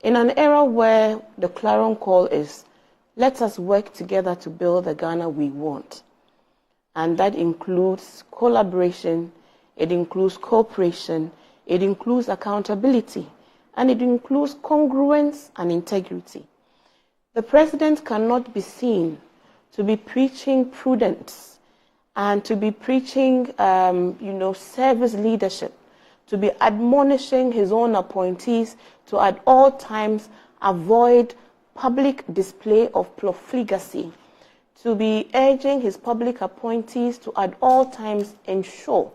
In an era where the clarion call is, let us work together to build the Ghana we want. And that includes collaboration, it includes cooperation, it includes accountability, and it includes congruence and integrity. The president cannot be seen to be preaching prudence and to be preaching, service leadership, to be admonishing his own appointees to at all times avoid public display of profligacy, to be urging his public appointees to at all times ensure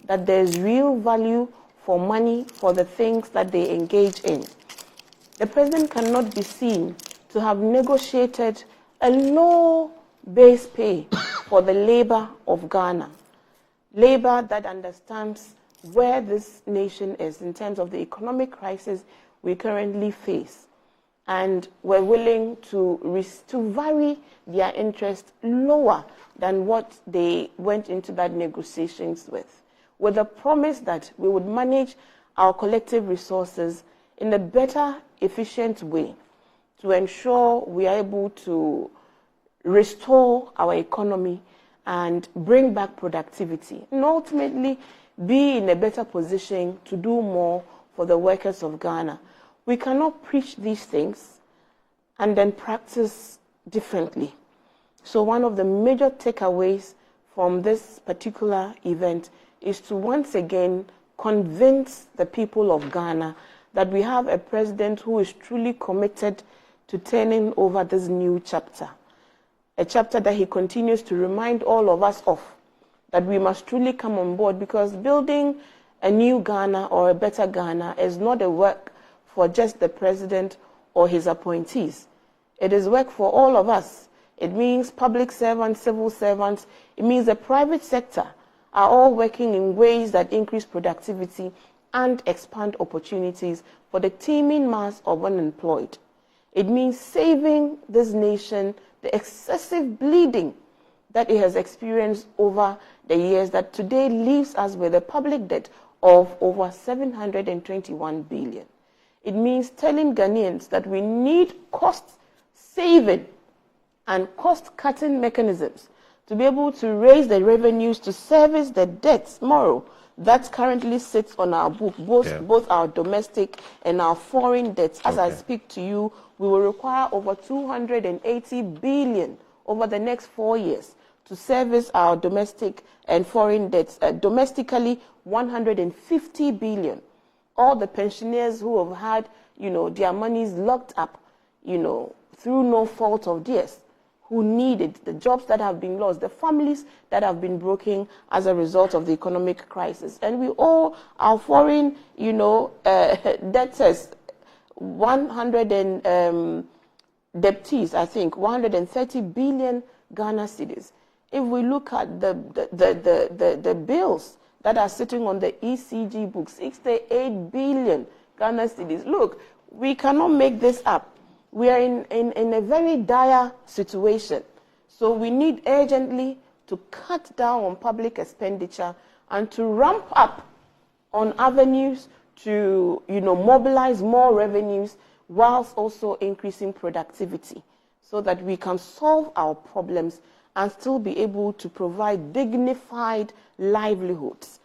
that there's real value for money for the things that they engage in. The president cannot be seen to have negotiated a low base pay for the labor of Ghana, labor that understands where this nation is in terms of the economic crisis we currently face, and were willing to vary their interest lower than what they went into that negotiations with the promise that we would manage our collective resources in a better, efficient way to ensure we are able to restore our economy and bring back productivity, and ultimately be in a better position to do more for the workers of Ghana. We cannot preach these things and then practice differently. So one of the major takeaways from this particular event is to once again convince the people of Ghana that we have a president who is truly committed to turning over this new chapter, a chapter that he continues to remind all of us of, that we must truly come on board, because building a new Ghana or a better Ghana is not a work for just the president or his appointees. It is work for all of us. It means public servants, civil servants, it means the private sector are all working in ways that increase productivity and expand opportunities for the teeming mass of unemployed. It means saving this nation the excessive bleeding that it has experienced over the years, that today leaves us with a public debt of over 721 billion. It means telling Ghanaians that we need cost-saving and cost-cutting mechanisms to be able to raise the revenues to service the debts tomorrow that currently sits on our book, both our domestic and our foreign debts. As I speak to you, we will require over 280 billion over the next 4 years to service our domestic and foreign debts. Domestically, 150 billion. All the pensioners who have had, their monies locked up, through no fault of theirs, who need it, the jobs that have been lost, the families that have been broken as a result of the economic crisis. And we owe our foreign, debtors 130 billion Ghana cedis. If we look at the bills that are sitting on the ECG book, 68 billion Ghana cedis. Look, we cannot make this up. We are in a very dire situation. So we need urgently to cut down on public expenditure and to ramp up on avenues to, mobilize more revenues whilst also increasing productivity so that we can solve our problems and still be able to provide dignified livelihoods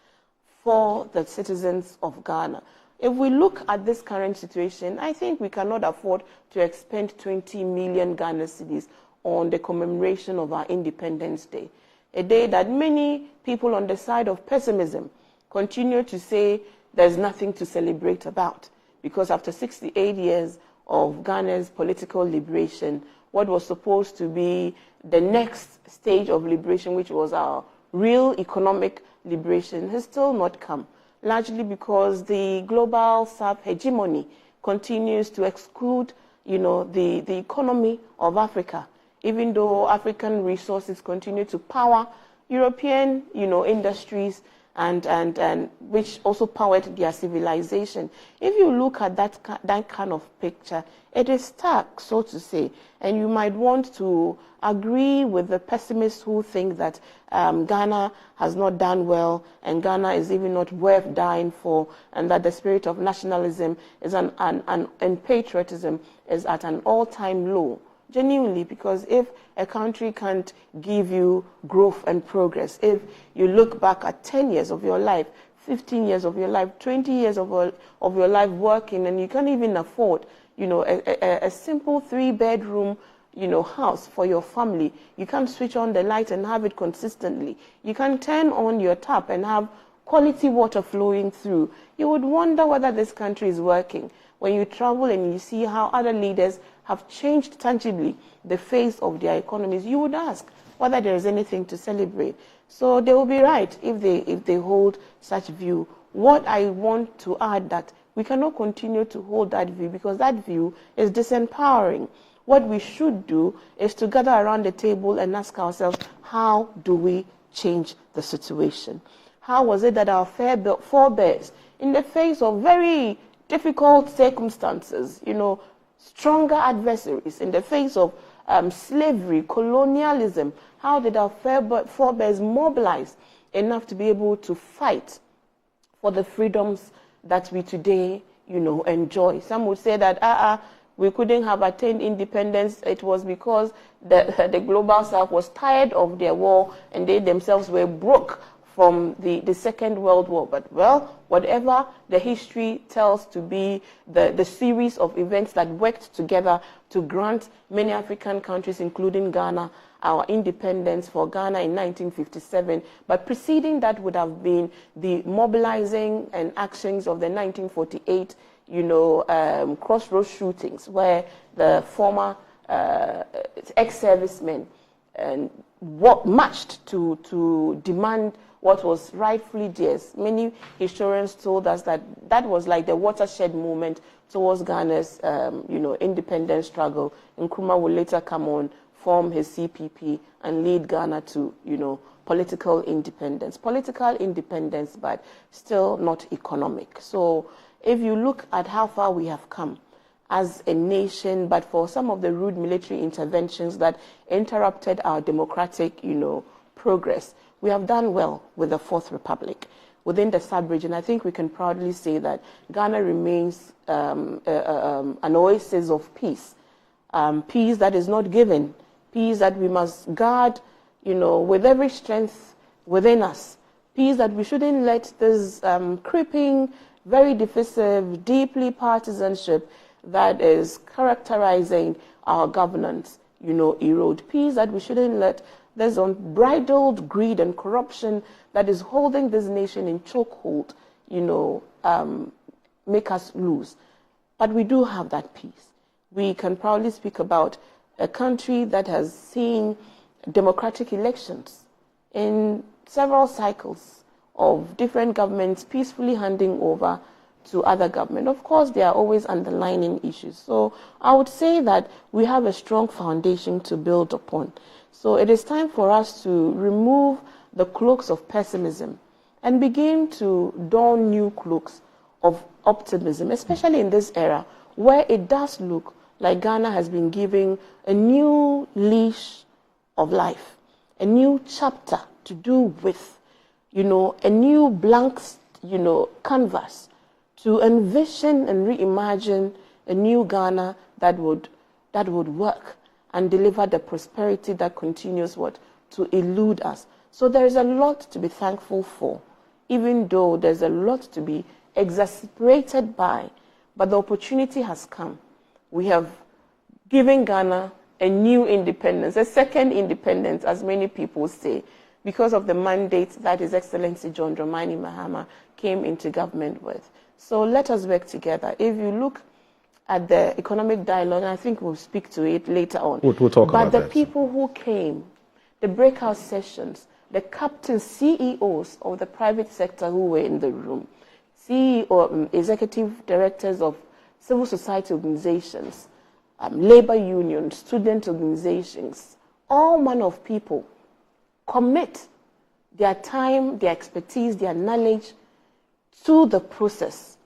for the citizens of Ghana. If we look at this current situation, I think we cannot afford to expend 20 million Ghana cedis on the commemoration of our Independence Day, a day that many people on the side of pessimism continue to say there's nothing to celebrate about, because after 68 years of Ghana's political liberation, what was supposed to be the next stage of liberation, which was our real economic liberation, has still not come, largely because the global South hegemony continues to exclude, the economy of Africa, even though African resources continue to power European, industries and which also powered their civilization. If you look at that kind of picture, it is stark, so to say, and you might want to agree with the pessimists who think that Ghana has not done well and Ghana is even not worth dying for, and that the spirit of nationalism is and patriotism is at an all-time low. Genuinely, because if a country can't give you growth and progress, if you look back at 10 years of your life, 15 years of your life, 20 years of your life working, and you can't even afford, a simple 3-bedroom, house for your family, you can't switch on the light and have it consistently, you can't turn on your tap and have quality water flowing through, you would wonder whether this country is working. When you travel and you see how other leaders have changed tangibly the face of their economies, you would ask whether there is anything to celebrate. So they will be right if they hold such view. What I want to add that we cannot continue to hold that view because that view is disempowering. What we should do is to gather around the table and ask ourselves, how do we change the situation? How was it that our forebears, in the face of very difficult circumstances, stronger adversaries, in the face of slavery, colonialism, how did our forebears mobilize enough to be able to fight for the freedoms that we today, enjoy? Some would say that we couldn't have attained independence. It was because the global south was tired of their war and they themselves were broke from the Second World War. But, well, whatever the history tells to be the series of events that worked together to grant many African countries, including Ghana, our independence for Ghana in 1957. But preceding that would have been the mobilizing and actions of the 1948, crossroads shootings, where the former ex-servicemen marched to demand what was rightfully theirs. Many historians told us that was like the watershed moment towards Ghana's, independence struggle. Nkrumah will later come on, form his CPP, and lead Ghana to, political independence. Political independence, but still not economic. So if you look at how far we have come as a nation, but for some of the rude military interventions that interrupted our democratic, progress, we have done well with the Fourth Republic. Within the sub-region, I think we can proudly say that Ghana remains an oasis of peace. Peace that is not given, peace that we must guard, with every strength within us. Peace that we shouldn't let this creeping, very divisive, deeply partisanship that is characterizing our governance, erode. Peace that we shouldn't let this unbridled greed and corruption that is holding this nation in chokehold, make us lose. But we do have that peace. We can proudly speak about a country that has seen democratic elections in several cycles of different governments peacefully handing over to other government. Of course, there are always underlying issues. So I would say that we have a strong foundation to build upon. So it is time for us to remove the cloaks of pessimism and begin to don new cloaks of optimism, especially in this era where it does look like Ghana has been given a new leash of life, a new chapter to do with, a new blank, canvas to envision and reimagine a new Ghana that would work and deliver the prosperity that continues to elude us. So there is a lot to be thankful for, even though there's a lot to be exasperated by, but the opportunity has come. We have given Ghana a new independence, a second independence, as many people say, because of the mandate that His Excellency John Dramani Mahama came into government with. So let us work together. If you look at the economic dialogue, and I think we'll speak to it later on. We'll talk about that. But the people who came, the breakout sessions, the captains, CEOs of the private sector who were in the room, executive directors of civil society organizations, labor unions, student organizations, all manner of people commit their time, their expertise, their knowledge to the process.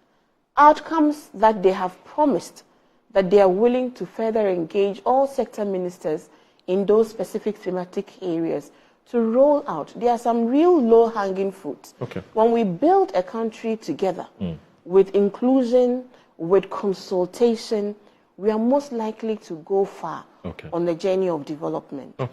Outcomes that they have promised that they are willing to further engage all sector ministers in those specific thematic areas to roll out. There are some real low-hanging fruits. Okay. When we build a country together with inclusion, with consultation, we are most likely to go far on the journey of development.